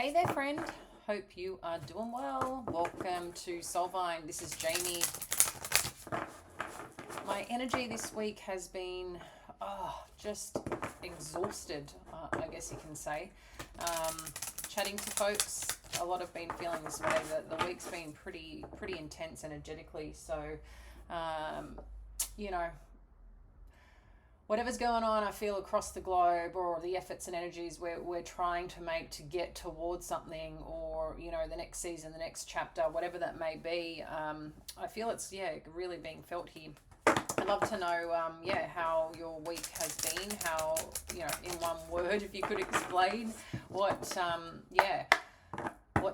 Hey there, friend. Hope you are doing well. Welcome to Soulvine. This is Jamie. My energy this week has been just exhausted, I guess you can say. Chatting to folks, a lot have been feeling this way. That the week's been pretty intense energetically. So, you know, whatever's going on, I feel across the globe, or the efforts and energies we're trying to make to get towards something, or the next season, the next chapter, whatever that may be. I feel it's really being felt here. I'd love to know how your week has been. How in one word, if you could explain what's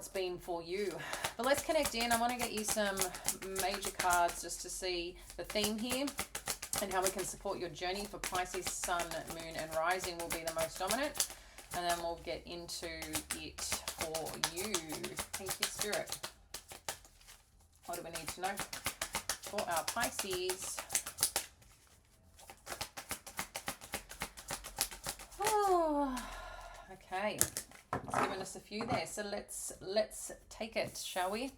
been for you. But let's connect in. I want to get you some major cards just to see the theme here, and how we can support your journey for Pisces, Sun, Moon, and Rising will be the most dominant. And then we'll get into it for you. Thank you, Spirit. What do we need to know for our Pisces? Oh, okay. It's given us a few there. So let's take it, shall we?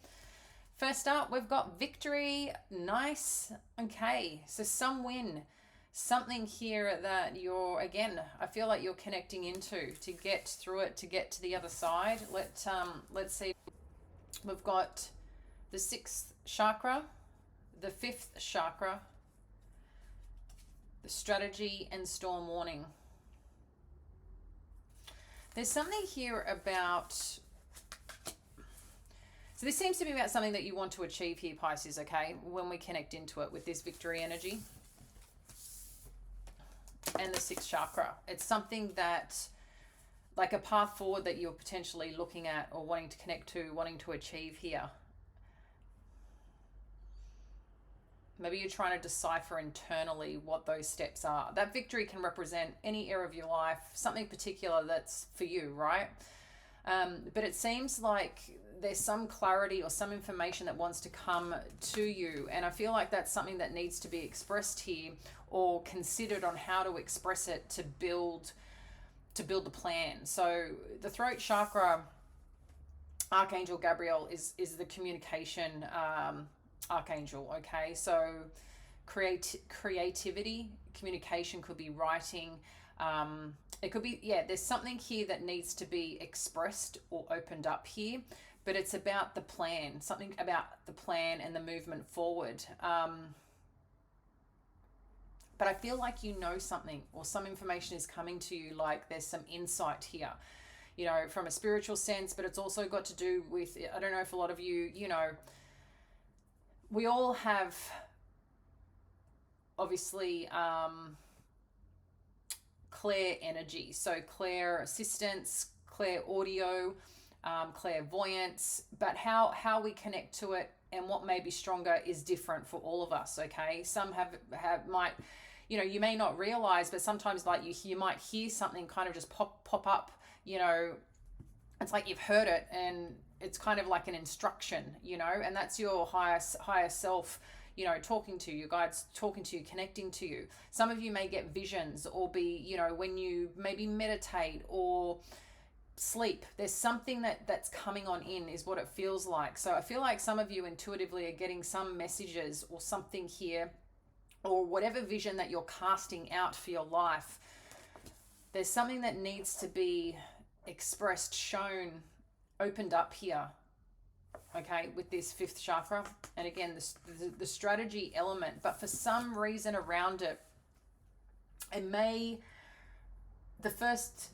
First up, we've got victory. Nice. Okay, so some win. Something here that you're, again, I feel like you're connecting into to get through it, to get to the other side. Let's see. We've got the 6th chakra, the 5th chakra, the strategy, and storm warning. There's something here about... So this seems to be about something that you want to achieve here, Pisces, okay? When we connect into it with this victory energy and the 6th chakra. It's something that, like a path forward that you're potentially looking at or wanting to connect to, wanting to achieve here. Maybe you're trying to decipher internally what those steps are. That victory can represent any area of your life, something particular that's for you, right? But it seems like there's some clarity or some information that wants to come to you, and I feel like that's something that needs to be expressed here, or considered on how to express it to build the plan. So the throat chakra, Archangel Gabriel is the communication archangel. Okay, so creativity, communication, could be writing. It could be, there's something here that needs to be expressed or opened up here, but it's about the plan, something about the plan and the movement forward. But I feel like you know something, or some information is coming to you, like there's some insight here, from a spiritual sense, but it's also got to do with, I don't know if a lot of you, we all have, obviously, clair energy, so clair assistance, clair audio, clairvoyance, but how we connect to it and what may be stronger is different for all of us. Okay, some might, you may not realize, but sometimes, like, you might hear something kind of just pop up. It's like you've heard it, and it's kind of like an instruction, and that's your higher self, talking to you, guides talking to you, connecting to you. Some of you may get visions, or be, when you maybe meditate or sleep, there's something that's coming on in, is what it feels like. So I feel like some of you intuitively are getting some messages or something here, or whatever vision that you're casting out for your life. There's something that needs to be expressed, shown, opened up here, okay, with this 5th chakra. And again, the strategy element, but for some reason around it, the first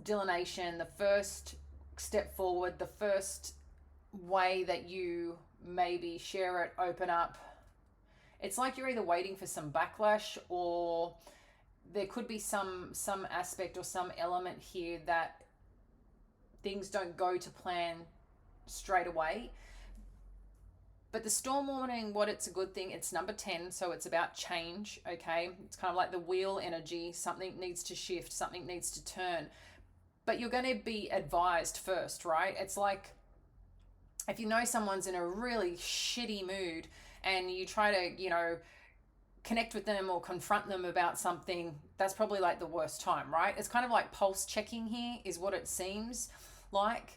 delineation, the first step forward, the first way that you maybe share it, open up, it's like you're either waiting for some backlash, or there could be some aspect or some element here that things don't go to plan straight away. But the storm warning, it's a good thing, it's number 10, so it's about change. Okay, it's kind of like the wheel energy. Something needs to shift, something needs to turn, but you're going to be advised first, right? It's like if you know someone's in a really shitty mood and you try to connect with them or confront them about something, that's probably like the worst time, right? It's kind of like pulse checking here is what it seems like.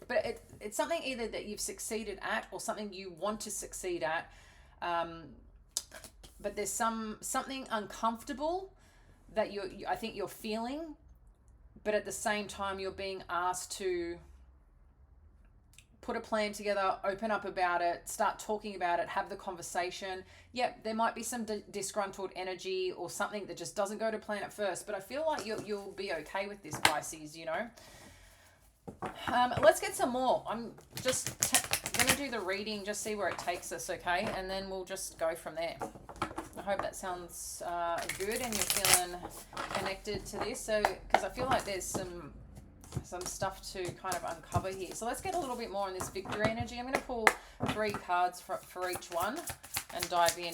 But it's something either that you've succeeded at or something you want to succeed at. But there's something uncomfortable that I think you're feeling, but at the same time you're being asked to put a plan together, open up about it, start talking about it, have the conversation. Yep, there might be some disgruntled energy or something that just doesn't go to plan at first, but I feel like you'll be okay with this, Pisces, you know. Let's get some more. I'm just going to do the reading, just see where it takes us, okay? And then we'll just go from there. I hope that sounds good and you're feeling connected to this. So, because I feel like there's some stuff to kind of uncover here. So let's get a little bit more on this victory energy. I'm going to pull 3 cards for each one and dive in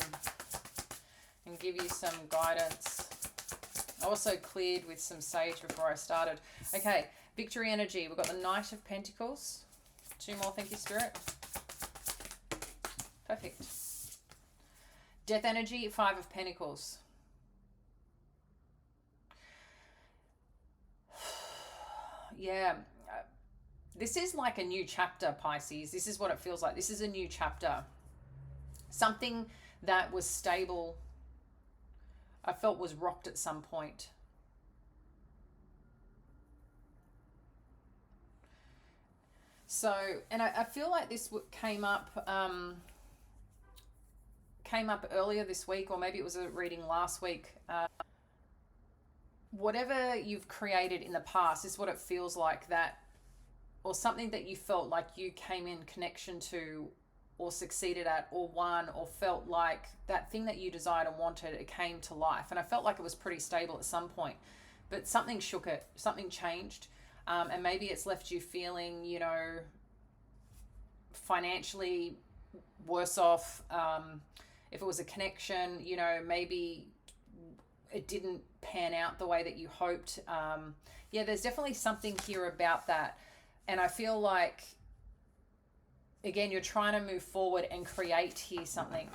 and give you some guidance. I also cleared with some sage before I started. Okay, victory energy. We've got the Knight of Pentacles. 2 more, thank you, Spirit. Perfect. Death energy, 5 of Pentacles. Yeah, this is like a new chapter, Pisces. This is what it feels like. This is a new chapter. Something that was stable, I felt was rocked at some point. So, and I feel like this came up earlier this week, or maybe it was a reading last week. Whatever you've created in the past is what it feels like, that, or something that you felt like you came in connection to or succeeded at or won, or felt like that thing that you desired and wanted, it came to life. And I felt like it was pretty stable at some point, but something shook it, something changed. And maybe it's left you feeling, you know, financially worse off. If it was a connection, you know, maybe it didn't pan out the way that you hoped. Yeah, there's definitely something here about that. And I feel like, again, you're trying to move forward and create here something.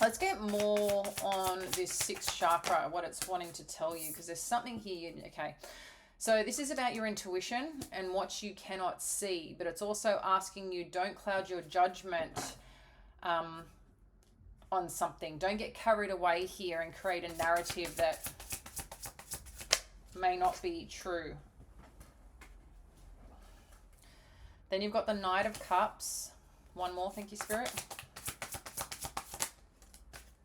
Let's get more on this 6th chakra, what it's wanting to tell you, because there's something here. Okay, so this is about your intuition and what you cannot see, but it's also asking you, don't cloud your judgment on something. Don't get carried away here and create a narrative that may not be true. Then you've got the Knight of Cups. 1 more, thank you, Spirit.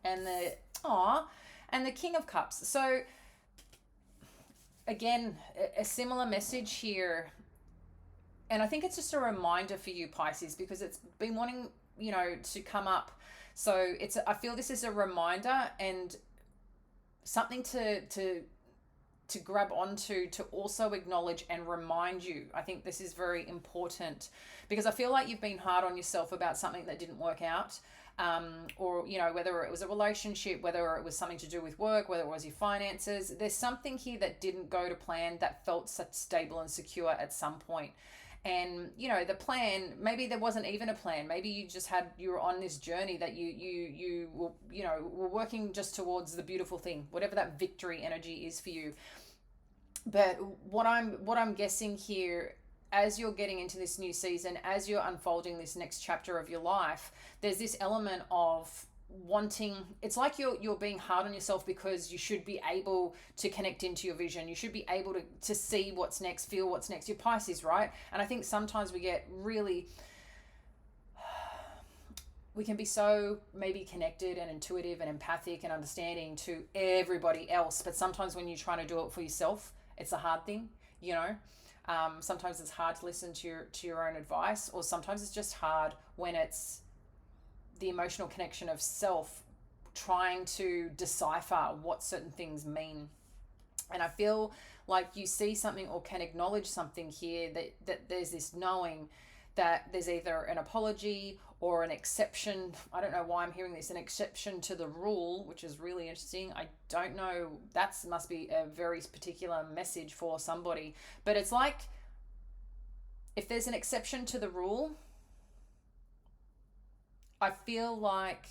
And the King of Cups. So again, a similar message here. And I think it's just a reminder for you, Pisces, because it's been wanting, you know, to come up. So I feel this is a reminder and something to grab onto, to also acknowledge and remind you. I think this is very important, because I feel like you've been hard on yourself about something that didn't work out. Or, you know, whether it was a relationship, whether it was something to do with work, whether it was your finances. There's something here that didn't go to plan, that felt such stable and secure at some point. And, you know, the plan, maybe there wasn't even a plan. Maybe you were on this journey that you were, you know, were working just towards the beautiful thing, whatever that victory energy is for you. But what I'm guessing here, as you're getting into this new season, as you're unfolding this next chapter of your life, there's this element of wanting, it's like you're being hard on yourself because you should be able to connect into your vision. You should be able to see what's next, feel what's next. You're Pisces, right? And I think sometimes we get really, we can be so maybe connected and intuitive and empathic and understanding to everybody else. But sometimes when you're trying to do it for yourself, it's a hard thing, you know? Sometimes it's hard to listen to your own advice, or sometimes it's just hard when it's the emotional connection of self trying to decipher what certain things mean. And I feel like you see something or can acknowledge something here, that there's this knowing that there's either an apology or an exception. I don't know why I'm hearing this, an exception to the rule, which is really interesting. I don't know, that must be a very particular message for somebody. But it's like, if there's an exception to the rule, I feel like,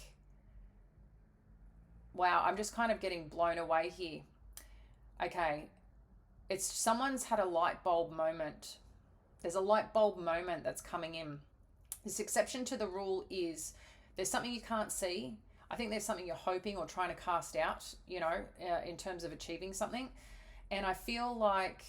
wow, I'm just kind of getting blown away here. Okay, it's someone's had a light bulb moment. There's a light bulb moment that's coming in. This exception to the rule is there's something you can't see. I think there's something you're hoping or trying to cast out, in terms of achieving something. And I feel like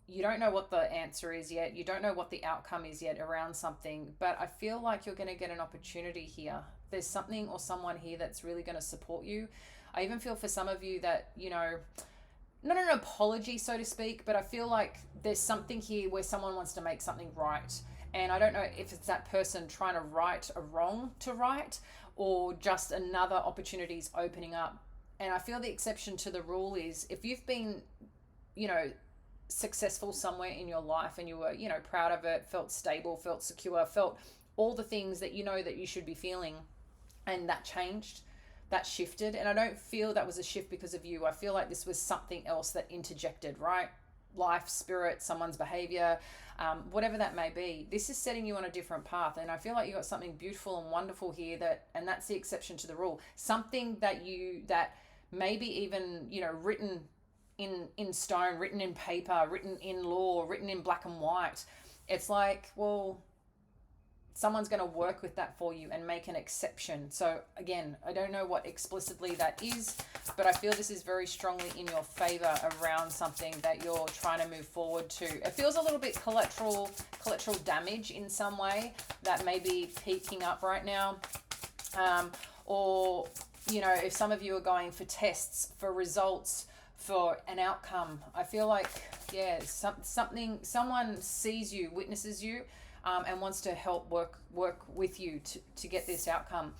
you don't know what the answer is yet. You don't know what the outcome is yet around something, but I feel like you're going to get an opportunity here. There's something or someone here that's really going to support you. I even feel for some of you that, not an apology, so to speak, but I feel like there's something here where someone wants to make something right. And I don't know if it's that person trying to right a wrong to right, or just another opportunities opening up. And I feel the exception to the rule is if you've been, successful somewhere in your life and you were, proud of it, felt stable, felt secure, felt all the things that that you should be feeling, and that changed, that shifted. And I don't feel that was a shift because of you. I feel like this was something else that interjected, right? Life, spirit, someone's behavior, whatever that may be. This is setting you on a different path. And I feel like you got something beautiful and wonderful here, and that's the exception to the rule. Something that maybe even, written in stone, written in paper, written in law, written in black and white. It's like, well, someone's going to work with that for you and make an exception. So again, I don't know what explicitly that is, but I feel this is very strongly in your favor around something that you're trying to move forward to. It feels a little bit collateral damage in some way that may be peaking up right now. Or, if some of you are going for tests, for results, for an outcome, I feel like, someone sees you, witnesses you, and wants to help work with you to get this outcome.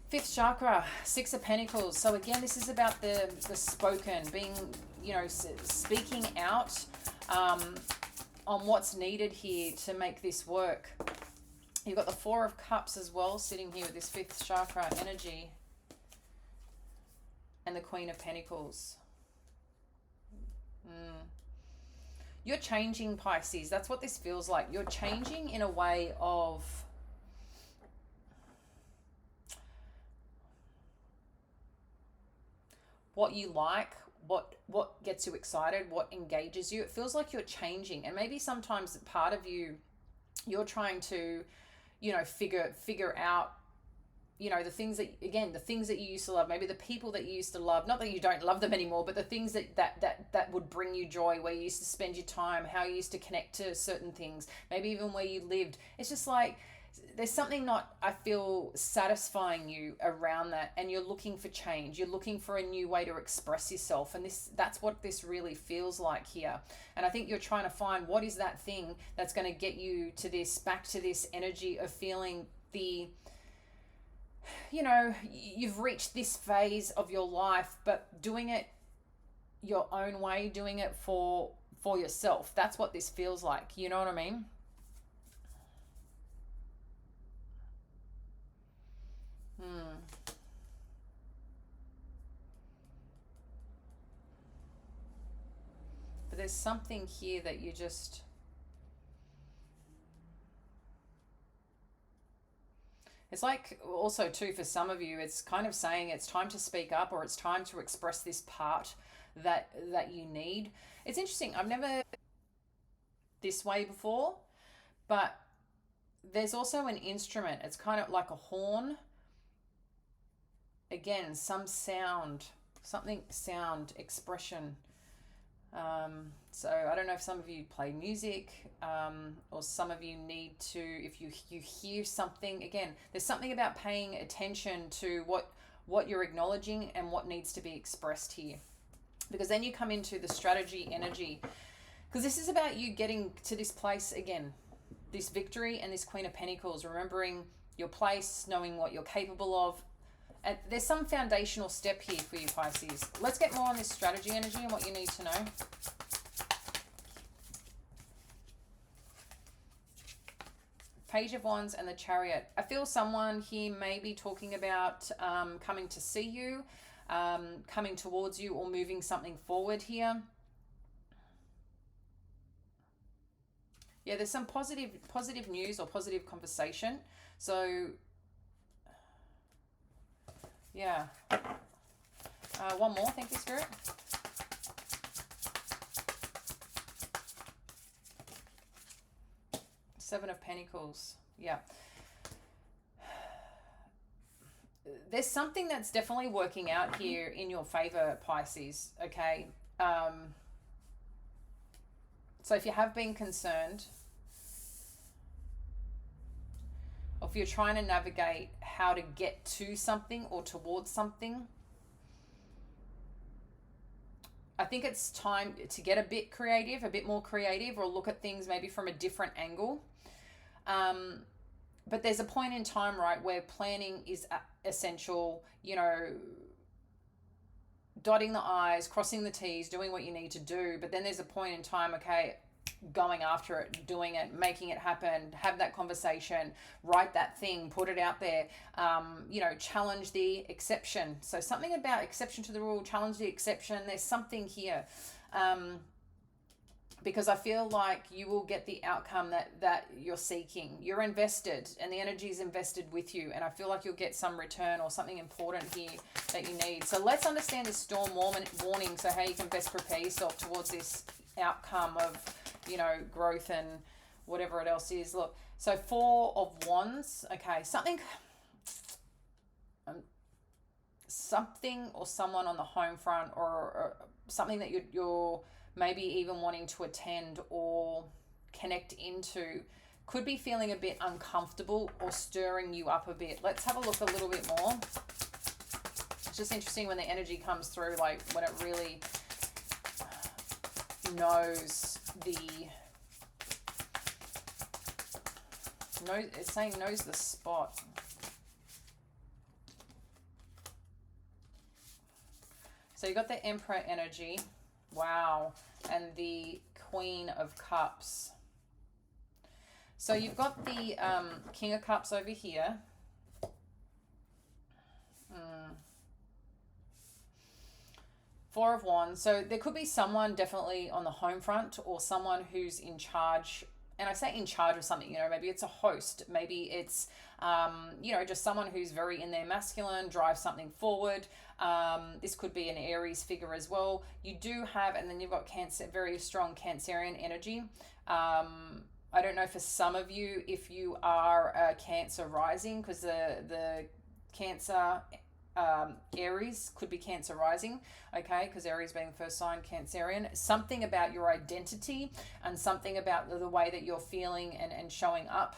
Fifth chakra, Six of Pentacles. So again, this is about the spoken, being, speaking out on what's needed here to make this work. You've got the Four of Cups as well, sitting here with this fifth chakra energy, and the Queen of Pentacles. You're changing, Pisces. That's what this feels like. You're changing in a way of what you like, what gets you excited, what engages you. It feels like you're changing. And maybe sometimes part of you're trying to, figure out, the things that you used to love, maybe the people that you used to love, not that you don't love them anymore, but the things that would bring you joy, where you used to spend your time, how you used to connect to certain things, maybe even where you lived. It's just like, there's something not, I feel, satisfying you around that, and you're looking for change. You're looking for a new way to express yourself, and that's what this really feels like here. And I think you're trying to find what is that thing that's going to get you to back to this energy of feeling you've reached this phase of your life, but doing it your own way, doing it for yourself. That's what this feels like. You know what I mean? But there's something here that you just... It's like also too, for some of you, it's kind of saying it's time to speak up, or it's time to express this part that you need. It's interesting. I've never this way before, but there's also an instrument. It's kind of like a horn. Again, some sound, expression. So I don't know if some of you play music, or some of you need to, if you hear something, again, there's something about paying attention to what you're acknowledging and what needs to be expressed here. Because then you come into the strategy energy, because this is about you getting to this place again, this victory and this Queen of Pentacles, remembering your place, knowing what you're capable of. And there's some foundational step here for you, Pisces. Let's get more on this strategy energy and what you need to know. Page of Wands and the Chariot. I feel someone here may be talking about coming to see you, coming towards you, or moving something forward here. Yeah, there's some positive news or positive conversation. So yeah. One more. Thank you, Spirit. Seven of Pentacles. Yeah. There's something that's definitely working out here in your favor, Pisces, okay? So if you have been concerned, or if you're trying to navigate how to get to something or towards something, I think it's time to get a bit creative, a bit more creative, or look at things maybe from a different angle. But there's a point in time, right, where planning is essential, you know, dotting the I's, crossing the T's, doing what you need to do. But then there's a point in time, okay, going after it, doing it, making it happen, have that conversation, write that thing, put it out there, you know, challenge the exception. So something about exception to the rule, challenge the exception. There's something here. Because I feel like you will get the outcome that you're seeking. You're invested and the energy is invested with you. And I feel like you'll get some return or something important here that you need. So let's understand the storm warning. So how you can best prepare yourself towards this outcome of, you know, growth and whatever it else is. Look, so Four of Wands. Okay, something or someone on the home front or something that you're maybe even wanting to attend or connect into could be feeling a bit uncomfortable or stirring you up a bit. Let's have a look a little bit more. It's just interesting when the energy comes through, like when it really knows it's saying knows the spot. So you got the Emperor energy. Wow. And the Queen of Cups. So you've got the King of Cups over here. Four of Wands. So there could be someone definitely on the home front or someone who's in charge. And I say in charge of something, you know, maybe it's a host. Maybe it's, you know, just someone who's very in their masculine, drive something forward. This could be an Aries figure as well. You do have, and then you've got Cancer, very strong Cancerian energy. I don't know for some of you if you are a Cancer rising, because the Cancer Aries could be Cancer rising, okay, because Aries being the first sign, Cancerian. Something about your identity and something about the way that you're feeling and showing up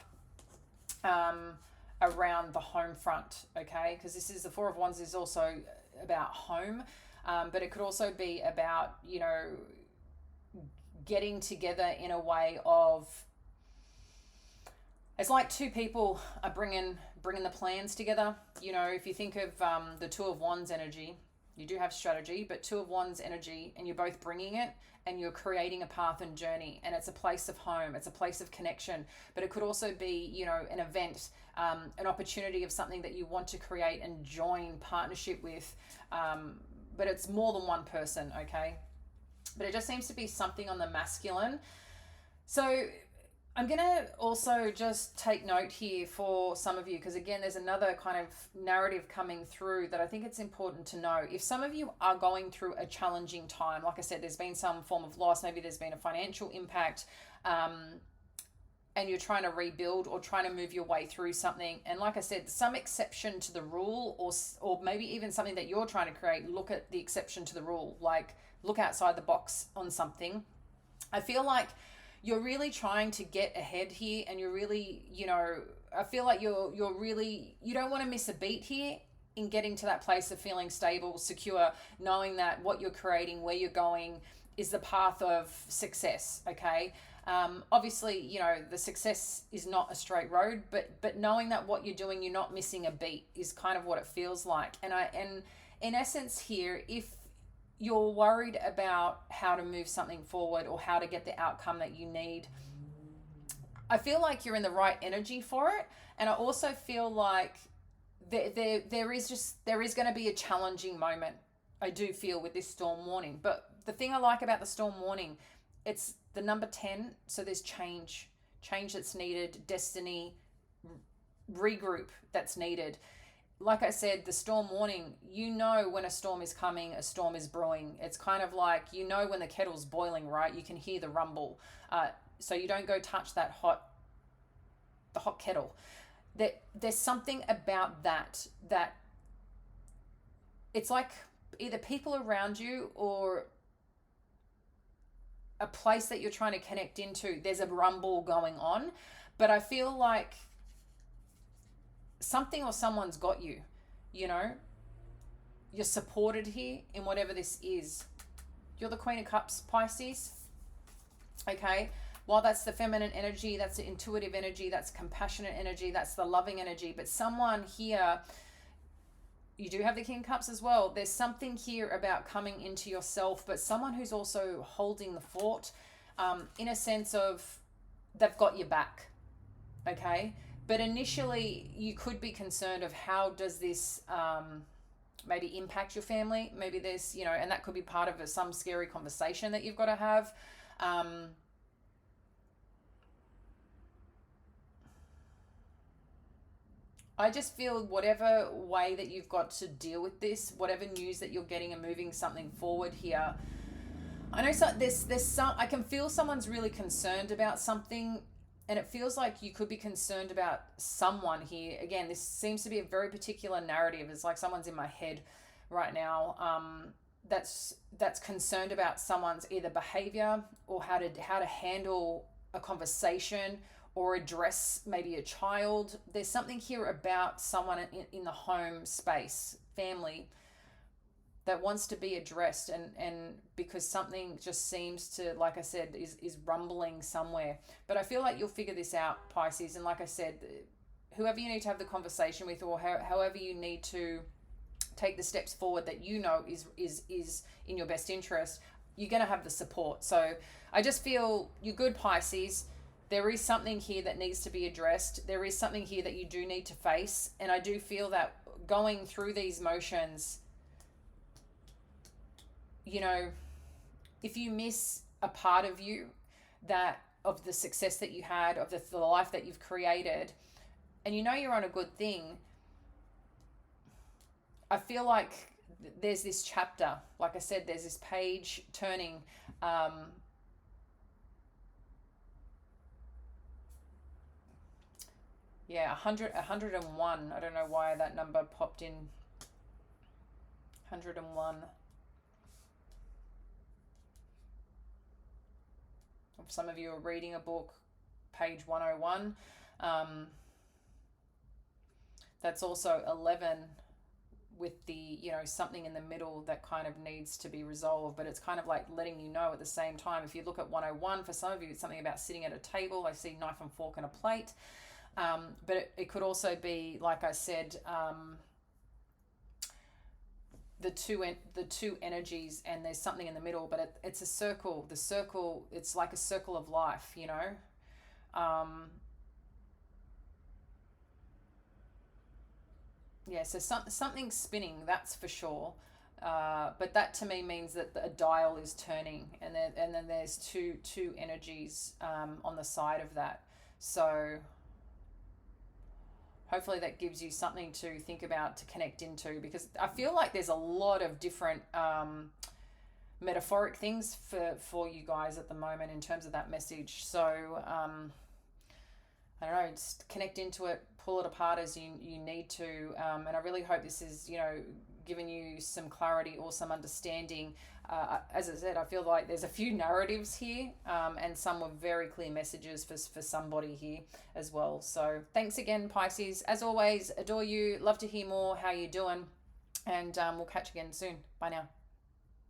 around the home front, okay, because this is the Four of Wands is also about home, but it could also be about, you know, getting together in a way of, it's like two people are bringing the plans together. You know, if you think of the Two of Wands energy, you do have strategy, but Two of Wands energy, and you're both bringing it and you're creating a path and journey, and it's a place of home, it's a place of connection, but it could also be, you know, an event, an opportunity of something that you want to create and join partnership with, but it's more than one person, okay? But it just seems to be something on the masculine. So I'm going to also just take note here for some of you, because again, there's another kind of narrative coming through that I think it's important to know. If some of you are going through a challenging time, like I said, there's been some form of loss, maybe there's been a financial impact, and you're trying to rebuild or trying to move your way through something. And like I said, some exception to the rule, or maybe even something that you're trying to create, look at the exception to the rule, like look outside the box on something. I feel like you're really trying to get ahead here, and you're really, you know, I feel like you're really, you don't want to miss a beat here in getting to that place of feeling stable, secure, knowing that what you're creating, where you're going is the path of success, okay? Obviously, you know, the success is not a straight road, but knowing that what you're doing, you're not missing a beat is kind of what it feels like. And in essence here, if you're worried about how to move something forward or how to get the outcome that you need, I feel like you're in the right energy for it. And I also feel like there is going to be a challenging moment, I do feel, with this storm warning. But the thing I like about the storm warning, it's the number 10. So there's change that's needed, destiny, regroup that's needed. Like I said, the storm warning, you know when a storm is coming, a storm is brewing. It's kind of like, you know when the kettle's boiling, right? You can hear the rumble. So you don't go touch that hot the hot kettle. There's something about that it's like either people around you or a place that you're trying to connect into. There's a rumble going on, but I feel like something or someone's got you, you know? You're supported here in whatever this is. You're the Queen of Cups, Pisces. Okay? While that's the feminine energy, that's the intuitive energy, that's compassionate energy, that's the loving energy. But someone here, you do have the King of Cups as well. There's something here about coming into yourself, but someone who's also holding the fort, in a sense of they've got your back. Okay? But initially, you could be concerned of how does this maybe impact your family. Maybe there's, you know, and that could be part of some scary conversation that you've got to have. I just feel whatever way that you've got to deal with this, whatever news that you're getting and moving something forward here, I know there's some, I can feel someone's really concerned about something, and it feels like you could be concerned about someone here. Again, this seems to be a very particular narrative. It's like someone's in my head right now. That's concerned about someone's either behavior or how to handle a conversation or address maybe a child. There's something here about someone in the home space, family, that wants to be addressed, and because something just seems to, like I said, is rumbling somewhere. But I feel like you'll figure this out, Pisces. And like I said, whoever you need to have the conversation with, or however you need to take the steps forward that you know is in your best interest, you're going to have the support. So I just feel you're good, Pisces. There is something here that needs to be addressed. There is something here that you do need to face. And I do feel that going through these motions, you know, if you miss a part of you, that of the success that you had, of the life that you've created, and you know you're on a good thing, I feel like there's this chapter, like I said, there's this page turning. Yeah, 101. I don't know why that number popped in. 101. If some of you are reading a book, page 101. That's also 11 with the, you know, something in the middle that kind of needs to be resolved, but it's kind of like letting you know at the same time. If you look at 101, for some of you, it's something about sitting at a table. I see knife and fork and a plate. But it could also be, like I said, the two energies, and there's something in the middle, but it's a circle. The circle, it's like a circle of life, you know. Yeah, so something's spinning, that's for sure. But that to me means that a dial is turning, and then there's two energies on the side of that. So hopefully that gives you something to think about, to connect into, because I feel like there's a lot of different metaphoric things for you guys at the moment in terms of that message. So I don't know, just connect into it, pull it apart as you need to, and I really hope this is, you know, giving you some clarity or some understanding. As I said, I feel like there's a few narratives here, and some were very clear messages for somebody here as well. So thanks again, Pisces. As always, adore you, love to hear more how you're doing, and we'll catch you again soon. Bye now.